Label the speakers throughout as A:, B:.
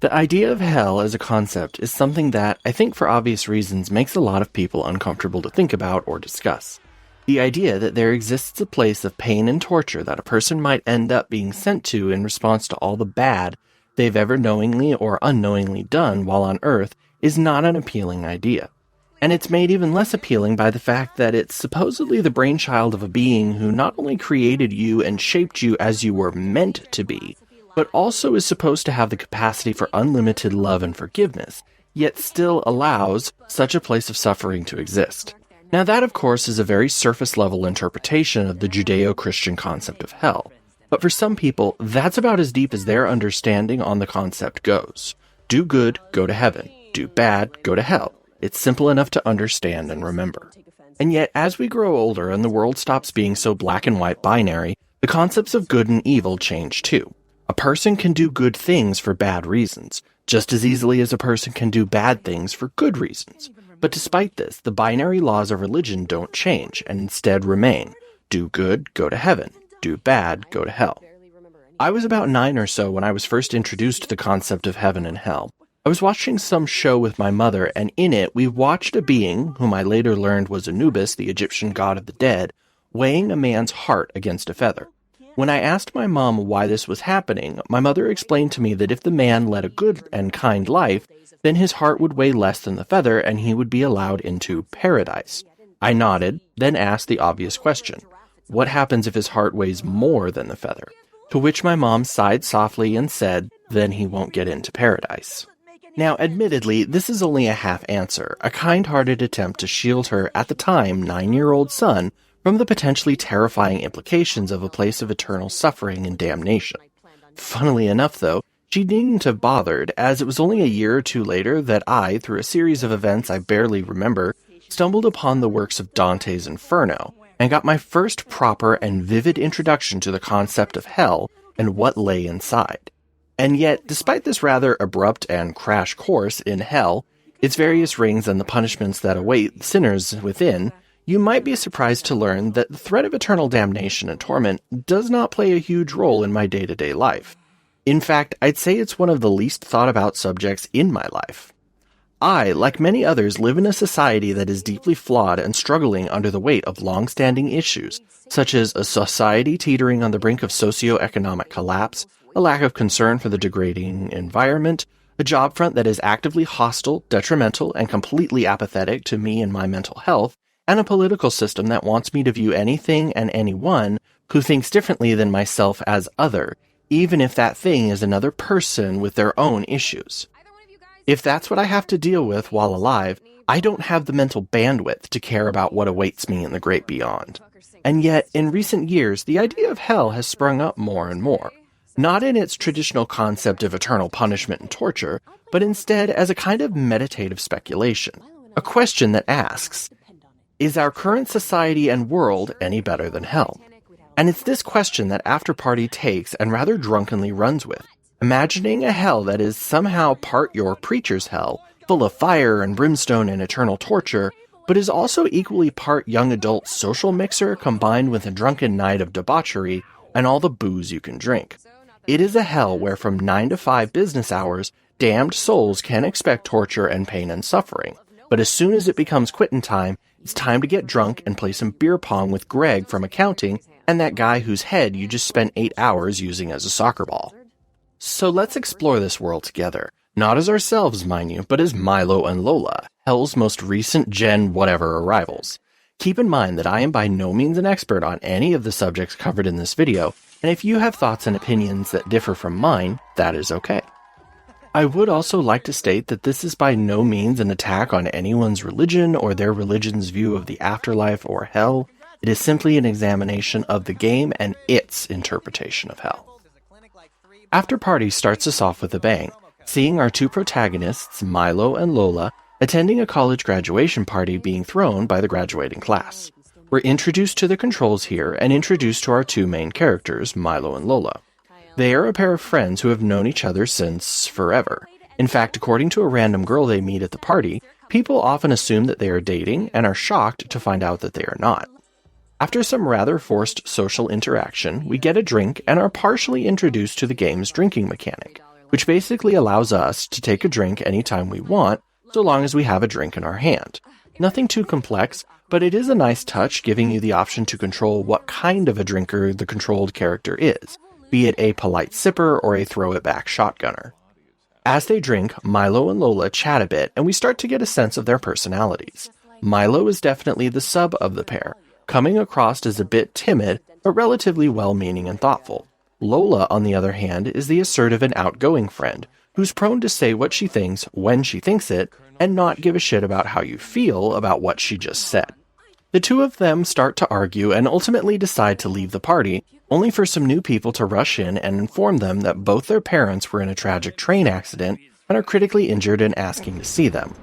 A: The idea of hell as a concept is something that, I think for obvious reasons, makes a lot of people uncomfortable to think about or discuss. The idea that there exists a place of pain and torture that a person might end up being sent to in response to all the bad they've ever knowingly or unknowingly done while on Earth is not an appealing idea. And it's made even less appealing by the fact that it's supposedly the brainchild of a being who not only created you and shaped you as you were meant to be, but also is supposed to have the capacity for unlimited love and forgiveness, yet still allows such a place of suffering to exist. Now that, of course, is a very surface-level interpretation of the Judeo-Christian concept of hell. But for some people, that's about as deep as their understanding on the concept goes. Do good, go to heaven. Do bad, go to hell. It's simple enough to understand and remember. And yet, as we grow older and the world stops being so black and white binary, the concepts of good and evil change too. A person can do good things for bad reasons, just as easily as a person can do bad things for good reasons. But despite this, the binary laws of religion don't change, and instead remain. Do good, go to heaven. Do bad, go to hell. I was about 9 or so when I was first introduced to the concept of heaven and hell. I was watching some show with my mother, and in it we watched a being, whom I later learned was Anubis, the Egyptian god of the dead, weighing a man's heart against a feather. When I asked my mom why this was happening, my mother explained to me that if the man led a good and kind life, then his heart would weigh less than the feather and he would be allowed into paradise. I nodded, then asked the obvious question. What happens if his heart weighs more than the feather? To which my mom sighed softly and said, then he won't get into paradise. Now, admittedly, this is only a half answer, a kind-hearted attempt to shield her, at the time, 9-year-old son from the potentially terrifying implications of a place of eternal suffering and damnation. Funnily enough, though, she needn't have bothered, as it was only a year or two later that I, through a series of events I barely remember, stumbled upon the works of Dante's Inferno, and got my first proper and vivid introduction to the concept of hell and what lay inside. And yet, despite this rather abrupt and crash course in hell, its various rings and the punishments that await sinners within, you might be surprised to learn that the threat of eternal damnation and torment does not play a huge role in my day-to-day life. In fact, I'd say it's one of the least thought-about subjects in my life. I, like many others, live in a society that is deeply flawed and struggling under the weight of long-standing issues, such as a society teetering on the brink of socio-economic collapse, a lack of concern for the degrading environment, a job front that is actively hostile, detrimental, and completely apathetic to me and my mental health, and a political system that wants me to view anything and anyone who thinks differently than myself as other, even if that thing is another person with their own issues. If that's what I have to deal with while alive, I don't have the mental bandwidth to care about what awaits me in the great beyond. And yet, in recent years, the idea of hell has sprung up more and more. Not in its traditional concept of eternal punishment and torture, but instead as a kind of meditative speculation. A question that asks, is our current society and world any better than hell? And it's this question that Afterparty takes and rather drunkenly runs with, imagining a hell that is somehow part your preacher's hell, full of fire and brimstone and eternal torture, but is also equally part young adult social mixer combined with a drunken night of debauchery and all the booze you can drink. It is a hell where from 9 to 5 business hours, damned souls can expect torture and pain and suffering. But as soon as it becomes quitting time, it's time to get drunk and play some beer pong with Greg from accounting and that guy whose head you just spent 8 hours using as a soccer ball. So let's explore this world together. Not as ourselves, mind you, but as Milo and Lola, Hell's most recent Gen whatever arrivals. Keep in mind that I am by no means an expert on any of the subjects covered in this video, and if you have thoughts and opinions that differ from mine, that is okay. I would also like to state that this is by no means an attack on anyone's religion or their religion's view of the afterlife or hell. It is simply an examination of the game and its interpretation of hell. Afterparty starts us off with a bang, seeing our two protagonists, Milo and Lola, attending a college graduation party being thrown by the graduating class. We're introduced to the controls here and introduced to our two main characters, Milo and Lola. They are a pair of friends who have known each other since forever. In fact, according to a random girl they meet at the party, people often assume that they are dating and are shocked to find out that they are not. After some rather forced social interaction, we get a drink and are partially introduced to the game's drinking mechanic. which basically allows us to take a drink anytime we want, so long as we have a drink in our hand. Nothing too complex, but it is a nice touch giving you the option to control what kind of a drinker the controlled character is, be it a polite sipper or a throw-it-back shotgunner. As they drink, Milo and Lola chat a bit, and we start to get a sense of their personalities. Milo is definitely the sub of the pair, coming across as a bit timid, but relatively well-meaning and thoughtful. Lola, on the other hand, is the assertive and outgoing friend, who's prone to say what she thinks when she thinks it, and not give a shit about how you feel about what she just said. The two of them start to argue and ultimately decide to leave the party, only for some new people to rush in and inform them that both their parents were in a tragic train accident and are critically injured and asking to see them.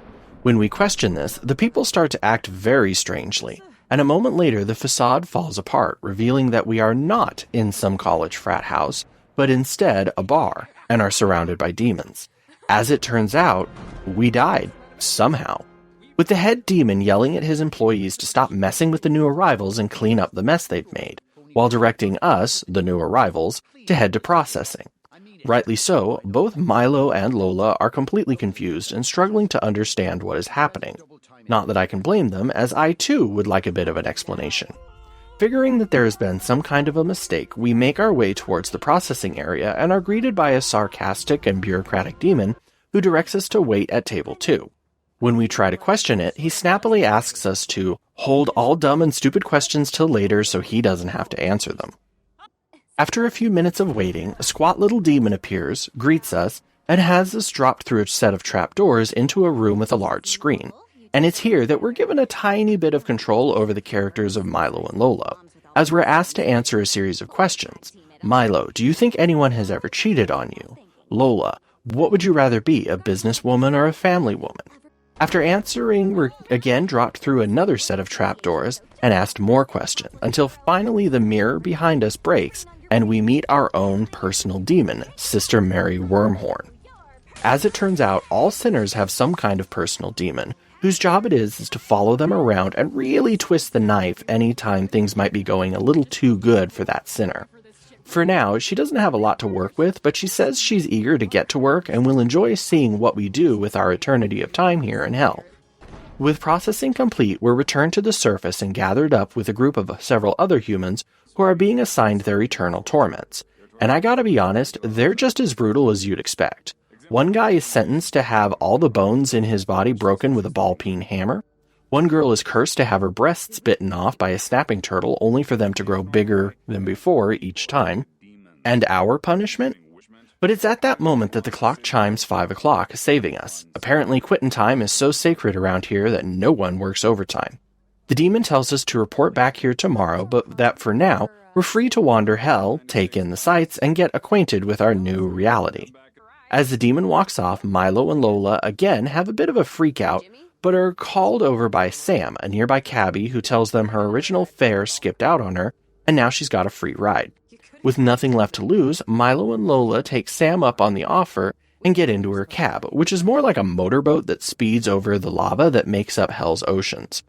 A: When we question this, the people start to act very strangely, and a moment later the facade falls apart, revealing that we are not in some college frat house, but instead a bar, and are surrounded by demons. As it turns out, we died, somehow, with the head demon yelling at his employees to stop messing with the new arrivals and clean up the mess they've made, while directing us, the new arrivals, to head to processing. Rightly so, both Milo and Lola are completely confused and struggling to understand what is happening. Not that I can blame them, as I too would like a bit of an explanation. Figuring that there has been some kind of a mistake, we make our way towards the processing area and are greeted by a sarcastic and bureaucratic demon who directs us to wait at table 2. When we try to question it, he snappily asks us to hold all dumb and stupid questions till later so he doesn't have to answer them. After a few minutes of waiting, a squat little demon appears, greets us, and has us dropped through a set of trapdoors into a room with a large screen. And it's here that we're given a tiny bit of control over the characters of Milo and Lola, as we're asked to answer a series of questions. Milo, do you think anyone has ever cheated on you? Lola, what would you rather be, a businesswoman or a family woman? After answering, we're again dropped through another set of trapdoors and asked more questions, until finally the mirror behind us breaks and we meet our own personal demon, Sister Marry Wormhorn. As it turns out, all sinners have some kind of personal demon, whose job it is to follow them around and really twist the knife anytime things might be going a little too good for that sinner. For now, she doesn't have a lot to work with, but she says she's eager to get to work and will enjoy seeing what we do with our eternity of time here in hell. With processing complete, we're returned to the surface and gathered up with a group of several other humans who are being assigned their eternal torments. And I gotta be honest, they're just as brutal as you'd expect. One guy is sentenced to have all the bones in his body broken with a ball-peen hammer. One girl is cursed to have her breasts bitten off by a snapping turtle, only for them to grow bigger than before each time. And our punishment? But it's at that moment that the clock chimes 5 o'clock, saving us. Apparently quitting time is so sacred around here that no one works overtime. The demon tells us to report back here tomorrow, but that for now, we're free to wander hell, take in the sights, and get acquainted with our new reality. As the demon walks off, Milo and Lola again have a bit of a freak out, but are called over by Sam, a nearby cabbie who tells them her original fare skipped out on her, and now she's got a free ride. With nothing left to lose, Milo and Lola take Sam up on the offer and get into her cab, which is more like a motorboat that speeds over the lava that makes up Hell's oceans.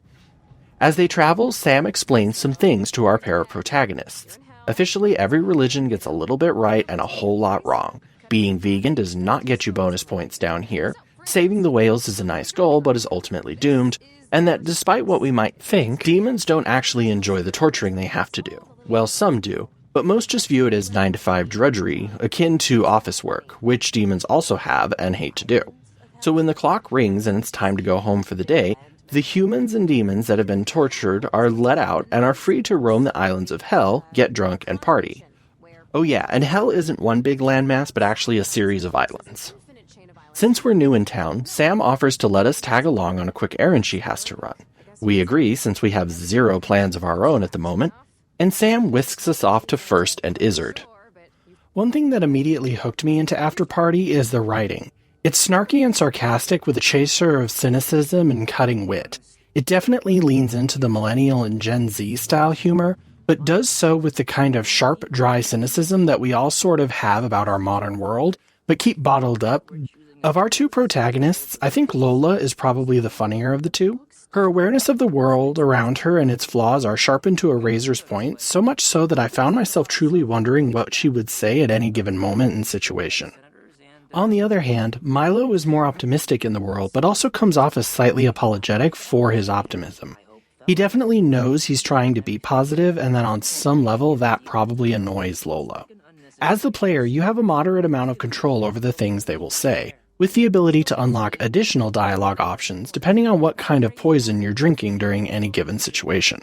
A: As they travel, Sam explains some things to our pair of protagonists. Officially, every religion gets a little bit right and a whole lot wrong. Being vegan does not get you bonus points down here. Saving the whales is a nice goal, but is ultimately doomed. And that despite what we might think, demons don't actually enjoy the torturing they have to do. Well, some do, but most just view it as 9-to-5 drudgery, akin to office work, which demons also have and hate to do. So when the clock rings and it's time to go home for the day, the humans and demons that have been tortured are let out and are free to roam the islands of Hell, get drunk, and party. Oh yeah, and Hell isn't one big landmass, but actually a series of islands. Since we're new in town, Sam offers to let us tag along on a quick errand she has to run. We agree since we have zero plans of our own at the moment, and Sam whisks us off to First and Izzard. One thing that immediately hooked me into Afterparty is the writing. It's snarky and sarcastic with a chaser of cynicism and cutting wit. It definitely leans into the millennial and Gen Z style humor, but does so with the kind of sharp, dry cynicism that we all sort of have about our modern world, but keep bottled up. Of our two protagonists, I think Lola is probably the funnier of the two. Her awareness of the world around her and its flaws are sharpened to a razor's point, so much so that I found myself truly wondering what she would say at any given moment and situation. On the other hand, Milo is more optimistic in the world, but also comes off as slightly apologetic for his optimism. He definitely knows he's trying to be positive, and that on some level that probably annoys Lola. As the player, you have a moderate amount of control over the things they will say, with the ability to unlock additional dialogue options depending on what kind of poison you're drinking during any given situation.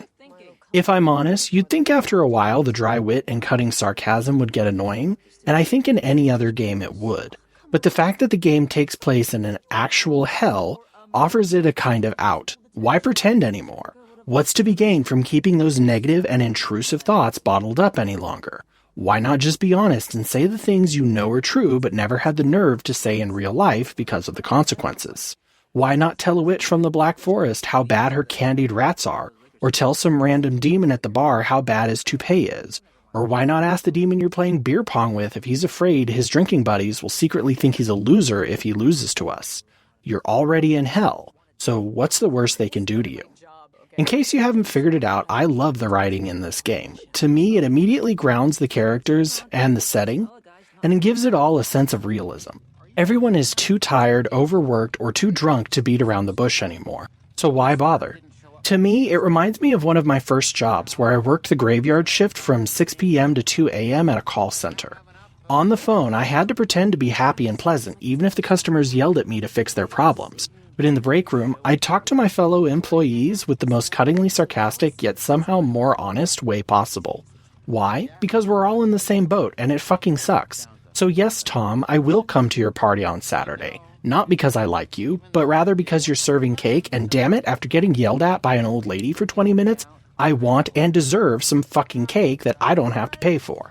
A: If I'm honest, you'd think after a while the dry wit and cutting sarcasm would get annoying, and I think in any other game it would. But the fact that the game takes place in an actual hell offers it a kind of out. Why pretend anymore? What's to be gained from keeping those negative and intrusive thoughts bottled up any longer? Why not just be honest and say the things you know are true but never had the nerve to say in real life because of the consequences? Why not tell a witch from the Black Forest how bad her candied rats are? Or tell some random demon at the bar how bad his toupee is? Or why not ask the demon you're playing beer pong with if he's afraid his drinking buddies will secretly think he's a loser if he loses to us? You're already in hell, so what's the worst they can do to you? In case you haven't figured it out, I love the writing in this game. To me, it immediately grounds the characters and the setting, and it gives it all a sense of realism. Everyone is too tired, overworked, or too drunk to beat around the bush anymore, so why bother? To me, it reminds me of one of my first jobs where I worked the graveyard shift from 6 p.m. to 2 a.m. at a call center. On the phone, I had to pretend to be happy and pleasant, even if the customers yelled at me to fix their problems. But in the break room, I'd talk to my fellow employees with the most cuttingly sarcastic yet somehow more honest way possible. Why? Because we're all in the same boat, and it fucking sucks. So yes, Tom, I will come to your party on Saturday. Not because I like you, but rather because you're serving cake, and damn it, after getting yelled at by an old lady for 20 minutes, I want and deserve some fucking cake that I don't have to pay for.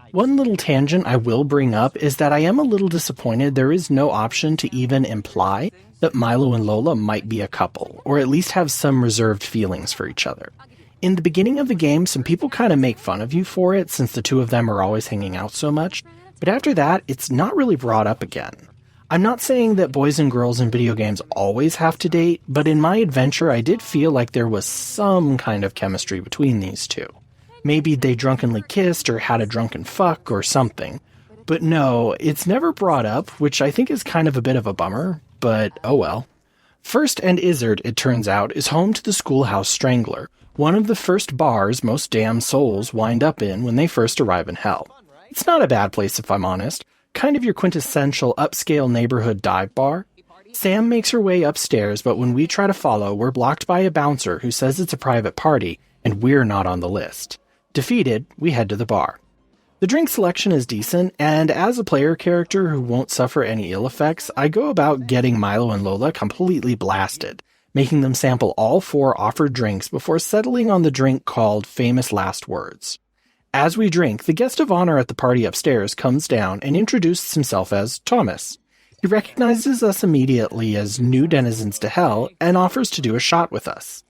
A: One little tangent I will bring up is that I am a little disappointed there is no option to even imply that Milo and Lola might be a couple, or at least have some reserved feelings for each other. In the beginning of the game, some people kind of make fun of you for it since the two of them are always hanging out so much, but after that, it's not really brought up again. I'm not saying that boys and girls in video games always have to date, but in my adventure I did feel like there was some kind of chemistry between these two. Maybe they drunkenly kissed or had a drunken fuck or something. But no, it's never brought up, which I think is kind of a bit of a bummer, but oh well. First and Izzard, it turns out, is home to the Schoolhouse Strangler, one of the first bars most damn souls wind up in when they first arrive in hell. It's not a bad place if I'm honest. Kind of your quintessential upscale neighborhood dive bar. Sam makes her way upstairs, but when we try to follow, we're blocked by a bouncer who says it's a private party, and we're not on the list. Defeated, we head to the bar. The drink selection is decent, and as a player character who won't suffer any ill effects, I go about getting Milo and Lola completely blasted, making them sample all 4 offered drinks before settling on the drink called Famous Last Words. As we drink, the guest of honor at the party upstairs comes down and introduces himself as Thomas. He recognizes us immediately as new denizens to hell and offers to do a shot with us.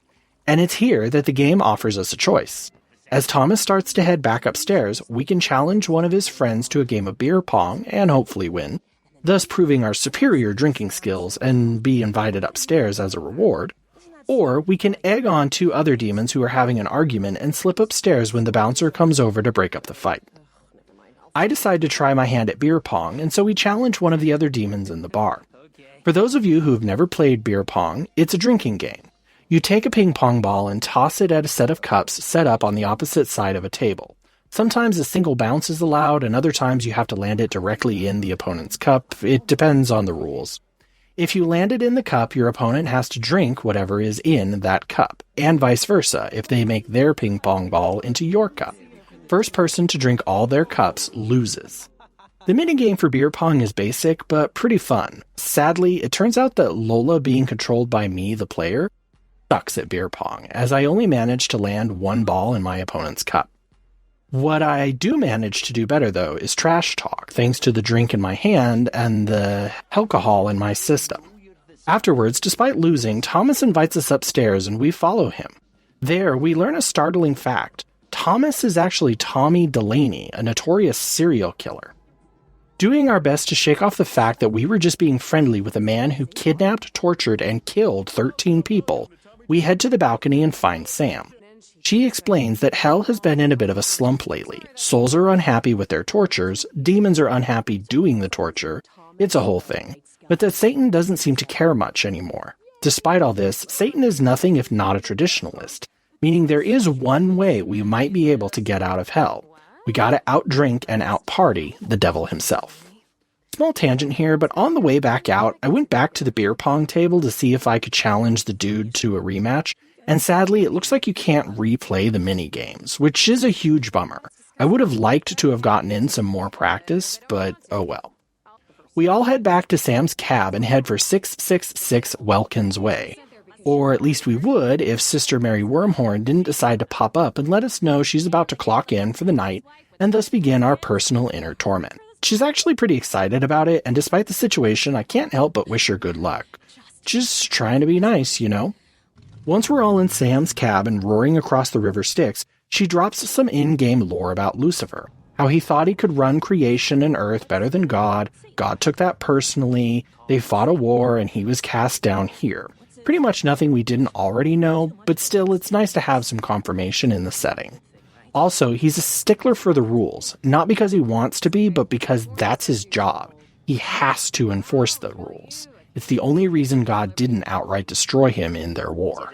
A: And it's here that the game offers us a choice. As Thomas starts to head back upstairs, we can challenge one of his friends to a game of beer pong and hopefully win, thus proving our superior drinking skills and be invited upstairs as a reward. Or we can egg on 2 other demons who are having an argument and slip upstairs when the bouncer comes over to break up the fight. I decide to try my hand at beer pong, and so we challenge one of the other demons in the bar. For those of you who have never played beer pong, it's a drinking game. You take a ping pong ball and toss it at a set of cups set up on the opposite side of a table. Sometimes a single bounce is allowed, and other times you have to land it directly in the opponent's cup. It depends on the rules. If you land it in the cup, your opponent has to drink whatever is in that cup, and vice versa if they make their ping pong ball into your cup. First person to drink all their cups loses. The minigame for beer pong is basic, but pretty fun. Sadly, it turns out that Lola being controlled by me, the player, sucks at beer pong, as I only managed to land 1 ball in my opponent's cup. What I do manage to do better, though, is trash talk, thanks to the drink in my hand and the alcohol in my system. Afterwards, despite losing, Thomas invites us upstairs and we follow him. There, we learn a startling fact. Thomas is actually Tommy Delaney, a notorious serial killer. Doing our best to shake off the fact that we were just being friendly with a man who kidnapped, tortured, and killed 13 people, we head to the balcony and find Sam. She explains that hell has been in a bit of a slump lately. Souls are unhappy with their tortures, demons are unhappy doing the torture. It's a whole thing. But that Satan doesn't seem to care much anymore. Despite all this, Satan is nothing if not a traditionalist, meaning there is one way we might be able to get out of hell. We gotta outdrink and outparty the devil himself. Small tangent here, but on the way back out, I went back to the beer pong table to see if I could challenge the dude to a rematch, and sadly, it looks like you can't replay the mini-games, which is a huge bummer. I would have liked to have gotten in some more practice, but oh well. We all head back to Sam's cab and head for 666 Welkins Way. Or at least we would if Sister Marry Wormhorn didn't decide to pop up and let us know she's about to clock in for the night and thus begin our personal inner torment. She's actually pretty excited about it, and despite the situation, I can't help but wish her good luck. Just trying to be nice, you know? Once we're all in Sam's cab and roaring across the river Styx, she drops some in-game lore about Lucifer. How he thought he could run creation and earth better than God. God took that personally. They fought a war and he was cast down here. Pretty much nothing we didn't already know, but still it's nice to have some confirmation in the setting. Also, he's a stickler for the rules, not because he wants to be, but because that's his job. He has to enforce the rules. It's the only reason God didn't outright destroy him in their war.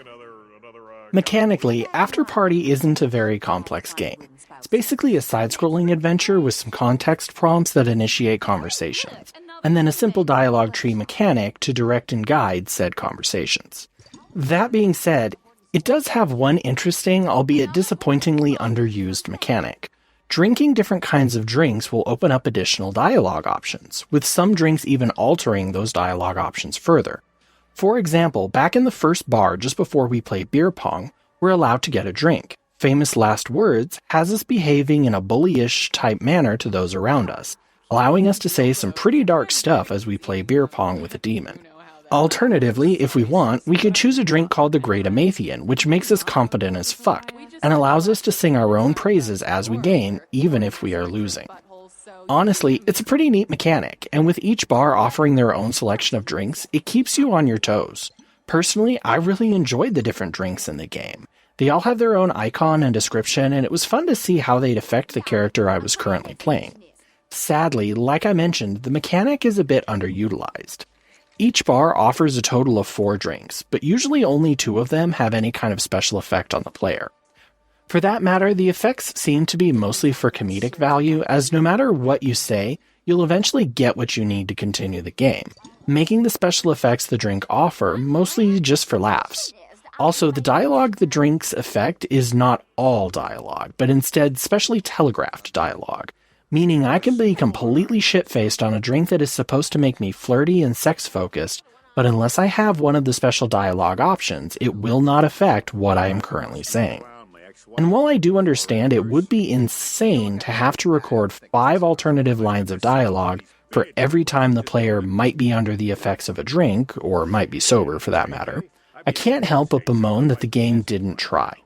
A: Mechanically, Afterparty isn't a very complex game. It's basically a side-scrolling adventure with some context prompts that initiate conversations, and then a simple dialogue tree mechanic to direct and guide said conversations. That being said, it does have one interesting, albeit disappointingly underused mechanic. Drinking different kinds of drinks will open up additional dialogue options, with some drinks even altering those dialogue options further. For example, back in the first bar just before we play beer pong, we're allowed to get a drink. Famous last words has us behaving in a bullyish type manner to those around us, allowing us to say some pretty dark stuff as we play beer pong with a demon. Alternatively, if we want, we could choose a drink called the Great Amathian, which makes us confident as fuck, and allows us to sing our own praises as we game, even if we are losing. Honestly, it's a pretty neat mechanic, and with each bar offering their own selection of drinks, it keeps you on your toes. Personally, I really enjoyed the different drinks in the game. They all have their own icon and description, and it was fun to see how they'd affect the character I was currently playing. Sadly, like I mentioned, the mechanic is a bit underutilized. Each bar offers a total of 4 drinks, but usually only 2 of them have any kind of special effect on the player. For that matter, the effects seem to be mostly for comedic value, as no matter what you say, you'll eventually get what you need to continue the game, making the special effects the drink offer mostly just for laughs. Also, the dialogue the drinks affect is not all dialogue, but instead specially telegraphed dialogue, meaning I can be completely shit-faced on a drink that is supposed to make me flirty and sex-focused, but unless I have one of the special dialogue options, it will not affect what I am currently saying. And while I do understand it would be insane to have to record 5 alternative lines of dialogue for every time the player might be under the effects of a drink, or might be sober for that matter, I can't help but bemoan that the game didn't try.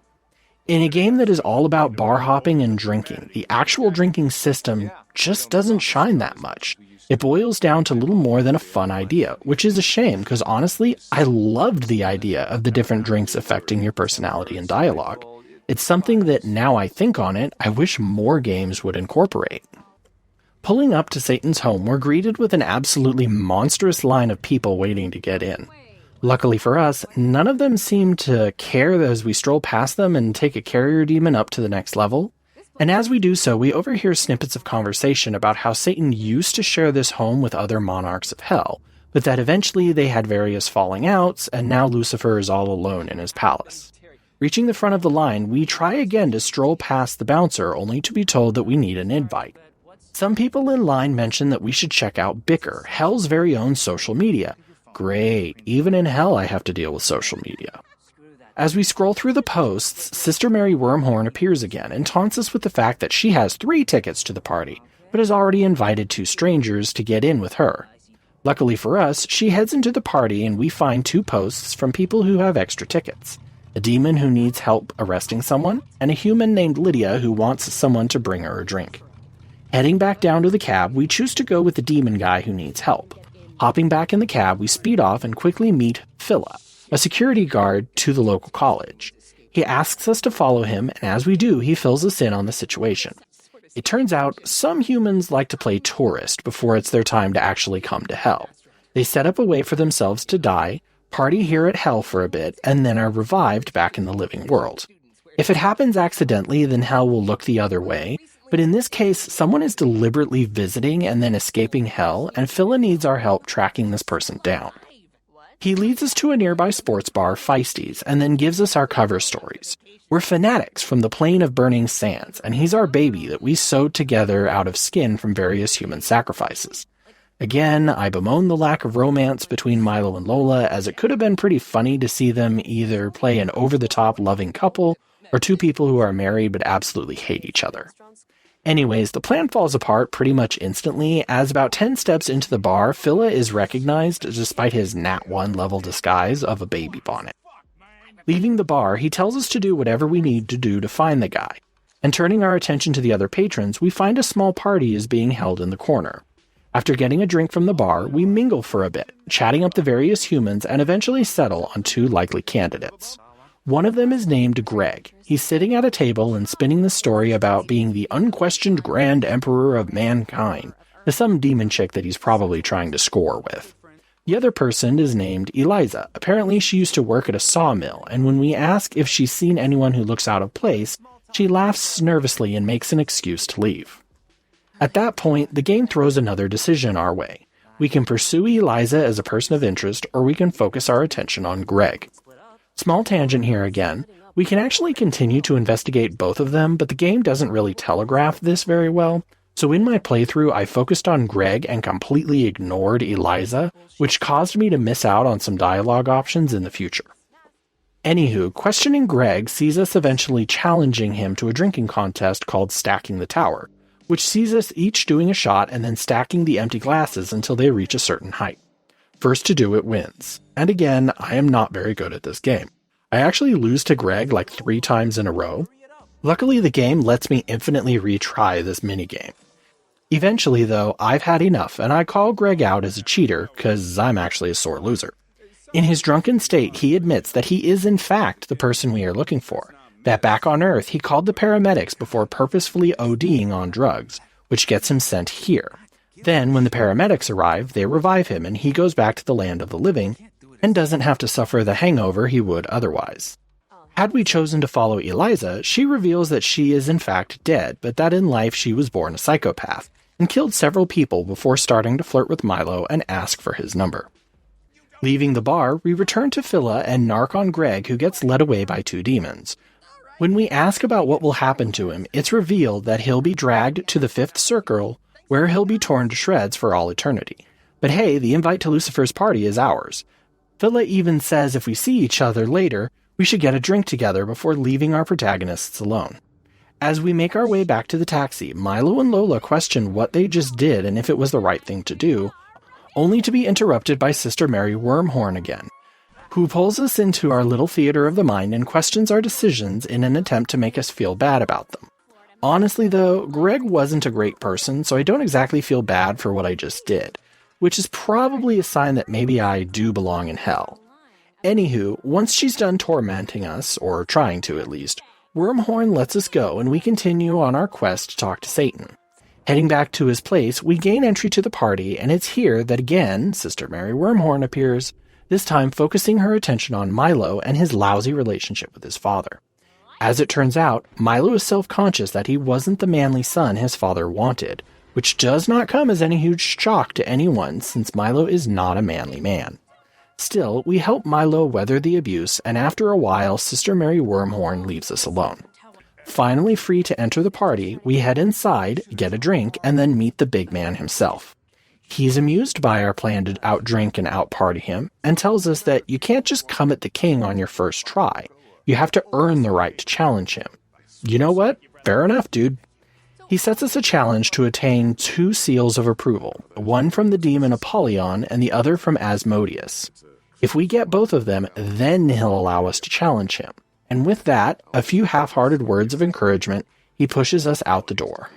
A: In a game that is all about bar hopping and drinking, the actual drinking system just doesn't shine that much. It boils down to little more than a fun idea, which is a shame because honestly, I loved the idea of the different drinks affecting your personality and dialogue. It's something that, now I think on it, I wish more games would incorporate. Pulling up to Satan's home, we're greeted with an absolutely monstrous line of people waiting to get in. Luckily for us, none of them seem to care as we stroll past them and take a carrier demon up to the next level. And as we do so, we overhear snippets of conversation about how Satan used to share this home with other monarchs of hell, but that eventually they had various falling outs, and now Lucifer is all alone in his palace. Reaching the front of the line, we try again to stroll past the bouncer, only to be told that we need an invite. Some people in line mention that we should check out Bicker, Hell's very own social media. Great, even in hell I have to deal with social media. As we scroll through the posts, Sister Marry Wormhorn appears again and taunts us with the fact that she has 3 tickets to the party, but has already invited 2 strangers to get in with her. Luckily for us, she heads into the party and we find 2 posts from people who have extra tickets. A demon who needs help arresting someone, and a human named Lydia who wants someone to bring her a drink. Heading back down to the cab, we choose to go with the demon guy who needs help. Hopping back in the cab, we speed off and quickly meet Phila, a security guard to the local college. He asks us to follow him, and as we do, he fills us in on the situation. It turns out some humans like to play tourist before it's their time to actually come to hell. They set up a way for themselves to die, party here at hell for a bit, and then are revived back in the living world. If it happens accidentally, then hell will look the other way, but in this case, someone is deliberately visiting and then escaping hell, and Phila needs our help tracking this person down. He leads us to a nearby sports bar, Feisties, and then gives us our cover stories. We're fanatics from the plane of burning sands, and he's our baby that we sewed together out of skin from various human sacrifices. Again, I bemoan the lack of romance between Milo and Lola, as it could have been pretty funny to see them either play an over-the-top loving couple, or two people who are married but absolutely hate each other. Anyways, the plan falls apart pretty much instantly, as about 10 steps into the bar, Phila is recognized despite his Nat 1 level disguise of a baby bonnet. Leaving the bar, he tells us to do whatever we need to do to find the guy, and turning our attention to the other patrons, we find a small party is being held in the corner. After getting a drink from the bar, we mingle for a bit, chatting up the various humans and eventually settle on two likely candidates. One of them is named Greg. He's sitting at a table and spinning the story about being the unquestioned Grand Emperor of mankind to some demon chick that he's probably trying to score with. The other person is named Eliza. Apparently she used to work at a sawmill, and when we ask if she's seen anyone who looks out of place, she laughs nervously and makes an excuse to leave. At that point, the game throws another decision our way. We can pursue Eliza as a person of interest, or we can focus our attention on Greg. Small tangent here again. We can actually continue to investigate both of them, but the game doesn't really telegraph this very well. So in my playthrough, I focused on Greg and completely ignored Eliza, which caused me to miss out on some dialogue options in the future. Anywho, questioning Greg sees us eventually challenging him to a drinking contest called Stacking the Tower, which sees us each doing a shot and then stacking the empty glasses until they reach a certain height. First to do it wins. And again, I am not very good at this game. I actually lose to Greg like 3 times in a row. Luckily, the game lets me infinitely retry this minigame. Eventually, though, I've had enough, and I call Greg out as a cheater, because I'm actually a sore loser. In his drunken state, he admits that he is in fact the person we are looking for, that back on Earth he called the paramedics before purposefully ODing on drugs, which gets him sent here. Then, when the paramedics arrive, they revive him and he goes back to the land of the living, and doesn't have to suffer the hangover he would otherwise. Had we chosen to follow Eliza, she reveals that she is in fact dead, but that in life she was born a psychopath, and killed several people before starting to flirt with Milo and ask for his number. Leaving the bar, we return to Phila and narc on Greg, who gets led away by 2 demons. When we ask about what will happen to him, it's revealed that he'll be dragged to the 5th circle, where he'll be torn to shreds for all eternity. But hey, the invite to Lucifer's party is ours. Phila even says if we see each other later, we should get a drink together before leaving our protagonists alone. As we make our way back to the taxi, Milo and Lola question what they just did and if it was the right thing to do, only to be interrupted by Sister Marry Wormhorn again, who pulls us into our little theater of the mind and questions our decisions in an attempt to make us feel bad about them. Honestly though, Greg wasn't a great person, so I don't exactly feel bad for what I just did, which is probably a sign that maybe I do belong in hell. Anywho, once she's done tormenting us, or trying to at least, Wormhorn lets us go and we continue on our quest to talk to Satan. Heading back to his place, we gain entry to the party, and it's here that again, Sister Marry Wormhorn appears, this time focusing her attention on Milo and his lousy relationship with his father. As it turns out, Milo is self-conscious that he wasn't the manly son his father wanted, which does not come as any huge shock to anyone since Milo is not a manly man. Still, we help Milo weather the abuse, and after a while, Sister Marry Wormhorn leaves us alone. Finally free to enter the party, we head inside, get a drink, and then meet the big man himself. He's amused by our plan to outdrink and outparty him, and tells us that you can't just come at the king on your first try. You have to earn the right to challenge him. You know what? Fair enough, dude. He sets us a challenge to attain 2 seals of approval, one from the demon Apollyon and the other from Asmodeus. If we get both of them, then he'll allow us to challenge him. And with that, a few half-hearted words of encouragement, he pushes us out the door.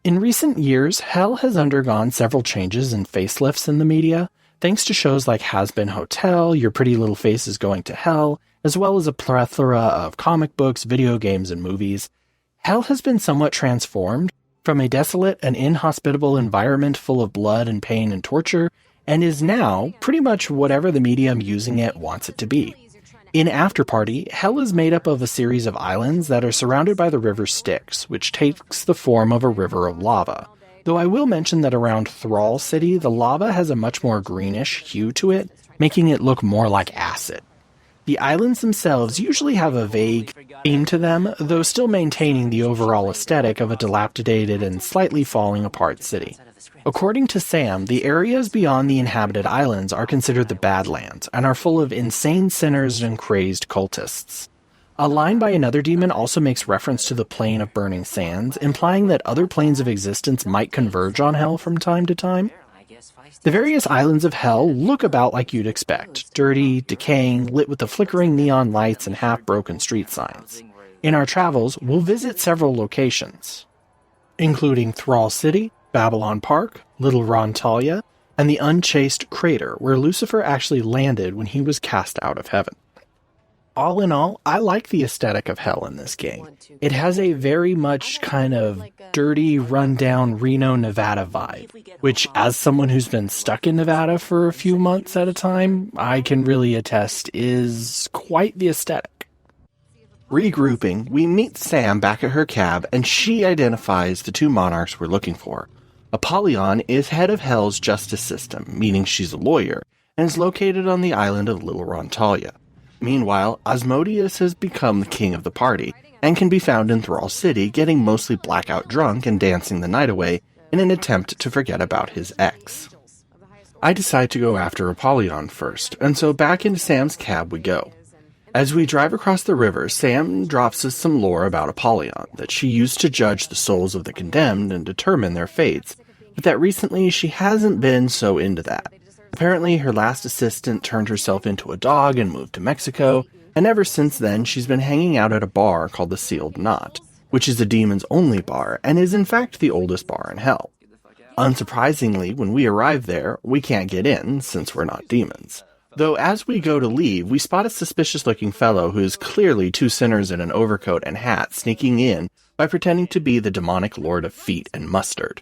A: In recent years, Hell has undergone several changes and facelifts in the media, thanks to shows like Has Been Hotel, Your Pretty Little Face is Going to Hell, as well as a plethora of comic books, video games, and movies, Hell has been somewhat transformed from a desolate and inhospitable environment full of blood and pain and torture, and is now pretty much whatever the medium using it wants it to be. In Afterparty, Hell is made up of a series of islands that are surrounded by the river Styx, which takes the form of a river of lava. Though I will mention that around Thrall City, the lava has a much more greenish hue to it, making it look more like acid. The islands themselves usually have a vague theme to them, though still maintaining the overall aesthetic of a dilapidated and slightly falling apart city. According to Sam, the areas beyond the inhabited islands are considered the Badlands, and are full of insane sinners and crazed cultists. A line by another demon also makes reference to the plane of burning sands, implying that other planes of existence might converge on Hell from time to time. The various islands of Hell look about like you'd expect, dirty, decaying, lit with the flickering neon lights and half-broken street signs. In our travels, we'll visit several locations, including Thrall City, Babylon Park, Little Rontalia, and the Unchaste Crater, where Lucifer actually landed when he was cast out of heaven. All in all, I like the aesthetic of Hell in this game. It has a very much kind of dirty, rundown Reno, Nevada vibe, which, as someone who's been stuck in Nevada for a few months at a time, I can really attest is quite the aesthetic. Regrouping, we meet Sam back at her cab, and she identifies the two monarchs we're looking for. Apollyon is head of Hell's justice system, meaning she's a lawyer, and is located on the island of Little Rontalia. Meanwhile, Asmodeus has become the king of the party, and can be found in Thrall City getting mostly blackout drunk and dancing the night away in an attempt to forget about his ex. I decide to go after Apollyon first, and so back into Sam's cab we go. As we drive across the river, Sam drops us some lore about Apollyon, that she used to judge the souls of the condemned and determine their fates, but that recently she hasn't been so into that. Apparently, her last assistant turned herself into a dog and moved to Mexico, and ever since then she's been hanging out at a bar called the Sealed Knot, which is the demon's only bar, and is in fact the oldest bar in Hell. Unsurprisingly, when we arrive there, we can't get in, since we're not demons. Though as we go to leave, we spot a suspicious-looking fellow who is clearly two sinners in an overcoat and hat sneaking in by pretending to be the demonic lord of feet and mustard.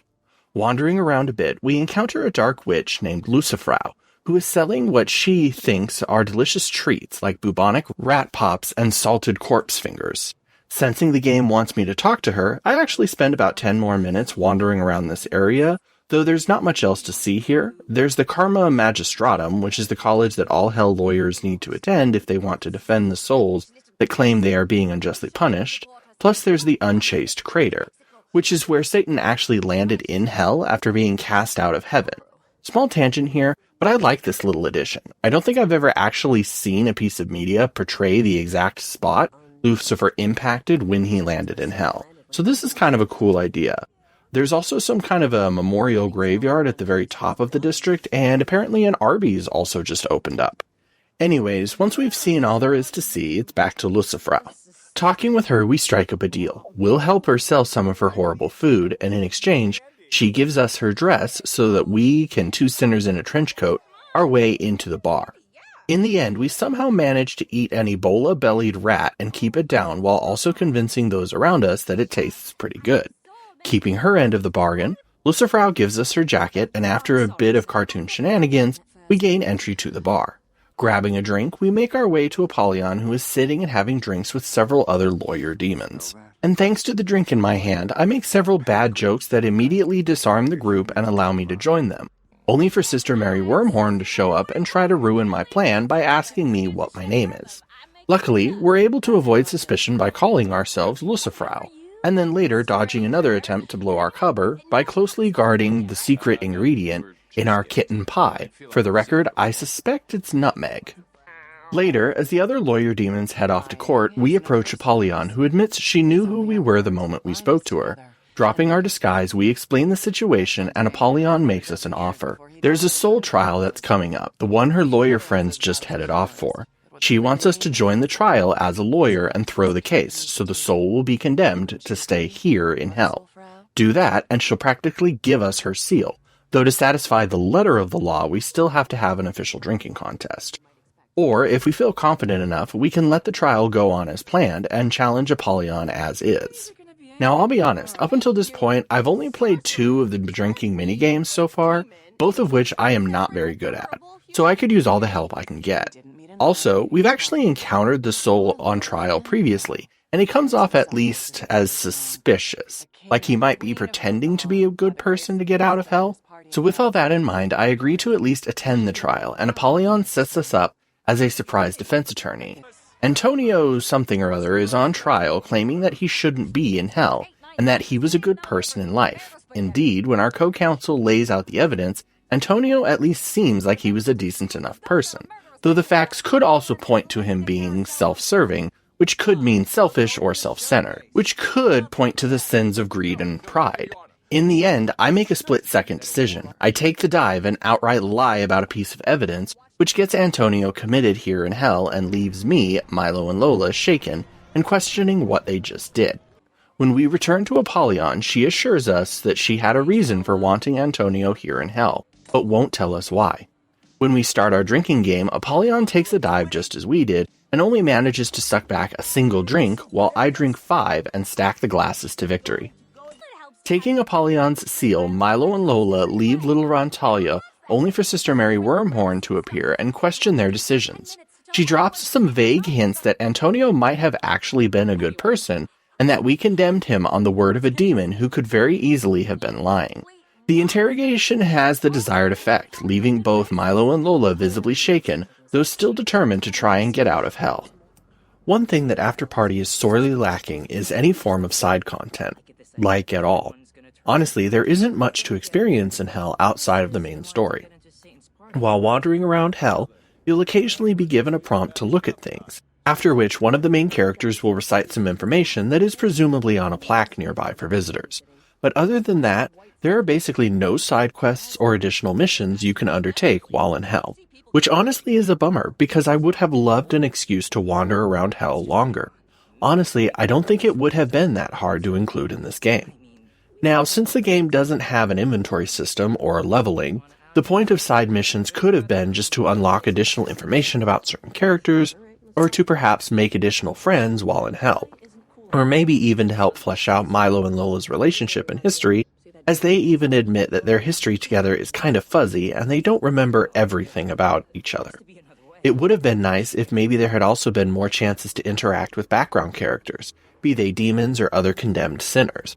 A: Wandering around a bit, we encounter a dark witch named Lucifrau, who is selling what she thinks are delicious treats like bubonic rat pops and salted corpse fingers. Sensing the game wants me to talk to her, I actually spend about 10 more minutes wandering around this area, though there's not much else to see here. There's the Karma Magistratum, which is the college that all Hell lawyers need to attend if they want to defend the souls that claim they are being unjustly punished, plus there's the Unchaste Crater, which is where Satan actually landed in Hell after being cast out of heaven. Small tangent here, but I like this little addition. I don't think I've ever actually seen a piece of media portray the exact spot Lucifer impacted when he landed in Hell, so this is kind of a cool idea. There's also some kind of a memorial graveyard at the very top of the district, and apparently an Arby's also just opened up. Anyways, once we've seen all there is to see, it's back to Lucifrau. Talking with her, we strike up a deal. We'll help her sell some of her horrible food, and in exchange, she gives us her dress so that we can, two sinners in a trench coat, our way into the bar. In the end, we somehow manage to eat an Ebola-bellied rat and keep it down while also convincing those around us that it tastes pretty good. Keeping her end of the bargain, Lucifrau gives us her jacket, and after a bit of cartoon shenanigans, we gain entry to the bar. Grabbing a drink, we make our way to Apollyon, who is sitting and having drinks with several other lawyer demons. And thanks to the drink in my hand, I make several bad jokes that immediately disarm the group and allow me to join them, only for Sister Marry Wormhorn to show up and try to ruin my plan by asking me what my name is. Luckily, we're able to avoid suspicion by calling ourselves Lucifrau, and then later dodging another attempt to blow our cover by closely guarding the secret ingredient in our kitten pie. For the record, I suspect it's nutmeg. Later, as the other lawyer demons head off to court, we approach Apollyon, who admits she knew who we were the moment we spoke to her. Dropping our disguise, we explain the situation, and Apollyon makes us an offer. There's a soul trial that's coming up, the one her lawyer friends just headed off for. She wants us to join the trial as a lawyer and throw the case, so the soul will be condemned to stay here in Hell. Do that, and she'll practically give us her seal. Though to satisfy the letter of the law, we still have to have an official drinking contest. Or, if we feel confident enough, we can let the trial go on as planned and challenge Apollyon as is. Now, I'll be honest, up until this point, I've only played 2 of the drinking minigames so far, both of which I am not very good at, so I could use all the help I can get. Also, we've actually encountered the soul on trial previously, and he comes off at least as suspicious, like he might be pretending to be a good person to get out of hell. So with all that in mind, I agree to at least attend the trial, and Apollyon sets us up as a surprise defense attorney. Antonio something or other is on trial claiming that he shouldn't be in hell, and that he was a good person in life. Indeed, when our co-counsel lays out the evidence, Antonio at least seems like he was a decent enough person, though the facts could also point to him being self-serving, which could mean selfish or self-centered, which could point to the sins of greed and pride. In the end, I make a split-second decision. I take the dive and outright lie about a piece of evidence, which gets Antonio committed here in hell and leaves me, Milo, and Lola shaken and questioning what they just did. When we return to Apollyon, she assures us that she had a reason for wanting Antonio here in hell, but won't tell us why. When we start our drinking game, Apollyon takes a dive just as we did, and only manages to suck back a single drink, while I drink 5 and stack the glasses to victory. Taking Apollyon's seal, Milo and Lola leave Little Rontalia only for Sister Marry Wormhorn to appear and question their decisions. She drops some vague hints that Antonio might have actually been a good person, and that we condemned him on the word of a demon who could very easily have been lying. The interrogation has the desired effect, leaving both Milo and Lola visibly shaken, though still determined to try and get out of hell. One thing that Afterparty is sorely lacking is any form of side content, like at all. Honestly, there isn't much to experience in hell outside of the main story. While wandering around hell, you'll occasionally be given a prompt to look at things, after which one of the main characters will recite some information that is presumably on a plaque nearby for visitors. But other than that, there are basically no side quests or additional missions you can undertake while in hell, which honestly is a bummer because I would have loved an excuse to wander around hell longer. Honestly, I don't think it would have been that hard to include in this game. Now, since the game doesn't have an inventory system or leveling, the point of side missions could have been just to unlock additional information about certain characters, or to perhaps make additional friends while in hell, or maybe even to help flesh out Milo and Lola's relationship and history, as they even admit that their history together is kind of fuzzy and they don't remember everything about each other. It would have been nice if maybe there had also been more chances to interact with background characters, be they demons or other condemned sinners.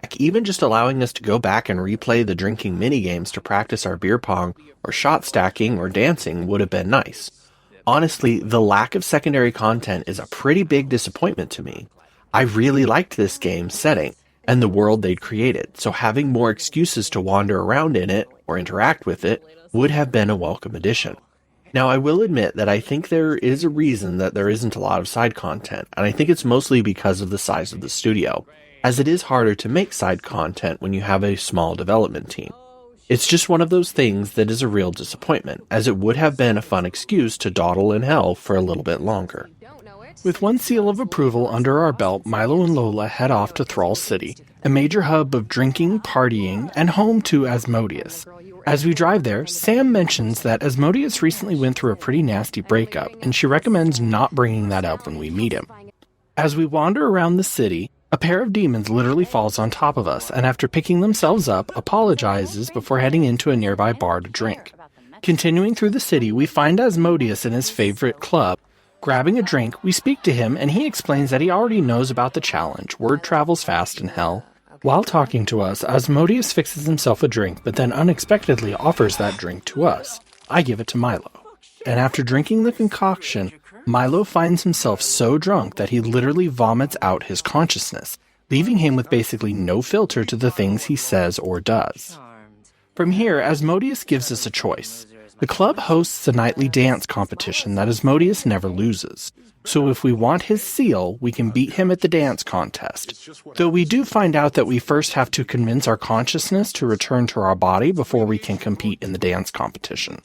A: Heck, even just allowing us to go back and replay the drinking minigames to practice our beer pong or shot stacking or dancing would have been nice. Honestly, the lack of secondary content is a pretty big disappointment to me. I really liked this game's setting and the world they'd created, so having more excuses to wander around in it or interact with it would have been a welcome addition. Now, I will admit that I think there is a reason that there isn't a lot of side content, and I think it's mostly because of the size of the studio, as it is harder to make side content when you have a small development team. It's just one of those things that is a real disappointment, as it would have been a fun excuse to dawdle in hell for a little bit longer. With one seal of approval under our belt, Milo and Lola head off to Thrall City, a major hub of drinking, partying, and home to Asmodeus. As we drive there, Sam mentions that Asmodeus recently went through a pretty nasty breakup, and she recommends not bringing that up when we meet him. As we wander around the city, a pair of demons literally falls on top of us, and after picking themselves up, apologizes before heading into a nearby bar to drink. Continuing through the city, we find Asmodeus in his favorite club. Grabbing a drink, we speak to him, and he explains that he already knows about the challenge. Word travels fast in hell. While talking to us, Asmodeus fixes himself a drink, but then unexpectedly offers that drink to us. I give it to Milo. And after drinking the concoction, Milo finds himself so drunk that he literally vomits out his consciousness, leaving him with basically no filter to the things he says or does. From here, Asmodeus gives us a choice. The club hosts a nightly dance competition that Asmodeus never loses. So if we want his seal, we can beat him at the dance contest. Though we do find out that we first have to convince our consciousness to return to our body before we can compete in the dance competition.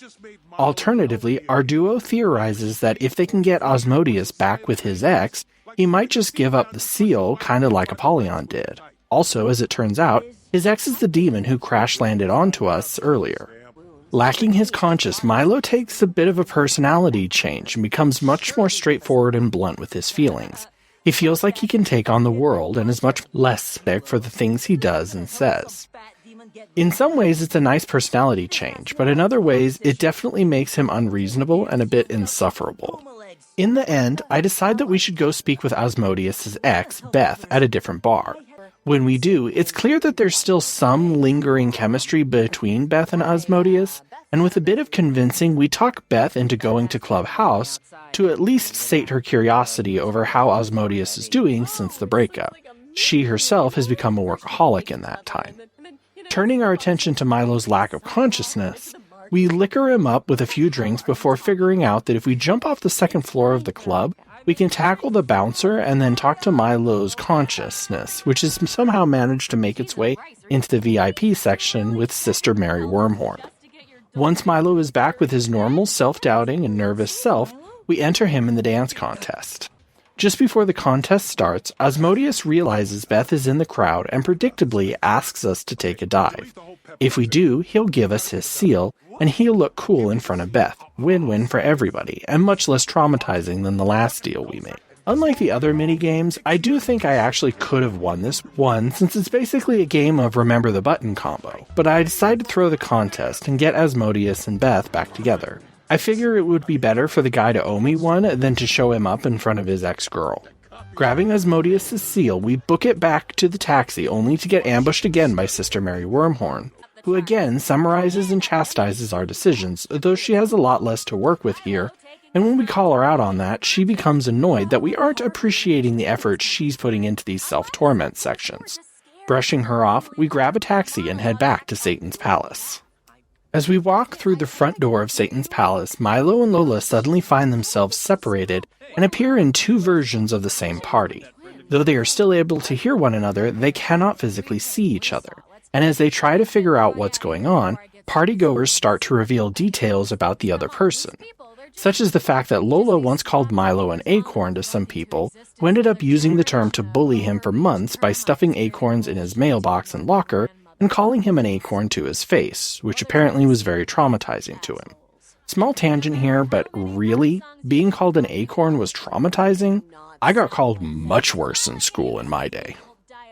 A: Alternatively, our duo theorizes that if they can get Asmodeus back with his ex, he might just give up the seal, kind of like Apollyon did. Also, as it turns out, his ex is the demon who crash-landed onto us earlier. Lacking his conscience, Milo takes a bit of a personality change and becomes much more straightforward and blunt with his feelings. He feels like he can take on the world and is much less sick for the things he does and says. In some ways, it's a nice personality change, but in other ways, it definitely makes him unreasonable and a bit insufferable. In the end, I decide that we should go speak with Asmodeus' ex, Beth, at a different bar. When we do, it's clear that there's still some lingering chemistry between Beth and Asmodeus, and with a bit of convincing, we talk Beth into going to Club House to at least sate her curiosity over how Asmodeus is doing since the breakup. She herself has become a workaholic in that time. Turning our attention to Milo's lack of consciousness, we liquor him up with a few drinks before figuring out that if we jump off the second floor of the club, we can tackle the bouncer and then talk to Milo's consciousness, which has somehow managed to make its way into the VIP section with Sister Marry Wormhorn. Once Milo is back with his normal self-doubting and nervous self, we enter him in the dance contest. Just before the contest starts, Asmodeus realizes Beth is in the crowd and predictably asks us to take a dive. If we do, he'll give us his seal, and he'll look cool in front of Beth. Win-win for everybody, and much less traumatizing than the last deal we made. Unlike the other mini-games, I do think I actually could have won this one, since it's basically a game of remember the button combo, but I decided to throw the contest and get Asmodeus and Beth back together. I figure it would be better for the guy to owe me one than to show him up in front of his ex-girl. Grabbing Asmodeus' seal, we book it back to the taxi only to get ambushed again by Sister Marry Wormhorn, who again summarizes and chastises our decisions, though she has a lot less to work with here, and when we call her out on that, she becomes annoyed that we aren't appreciating the effort she's putting into these self-torment sections. Brushing her off, we grab a taxi and head back to Satan's palace. As we walk through the front door of Satan's palace, Milo and Lola suddenly find themselves separated and appear in two versions of the same party. Though they are still able to hear one another, they cannot physically see each other. And as they try to figure out what's going on, partygoers start to reveal details about the other person, such as the fact that Lola once called Milo an acorn to some people, who ended up using the term to bully him for months by stuffing acorns in his mailbox and locker, and calling him an acorn to his face, which apparently was very traumatizing to him. Small tangent here, but really? Being called an acorn was traumatizing? I got called much worse in school in my day.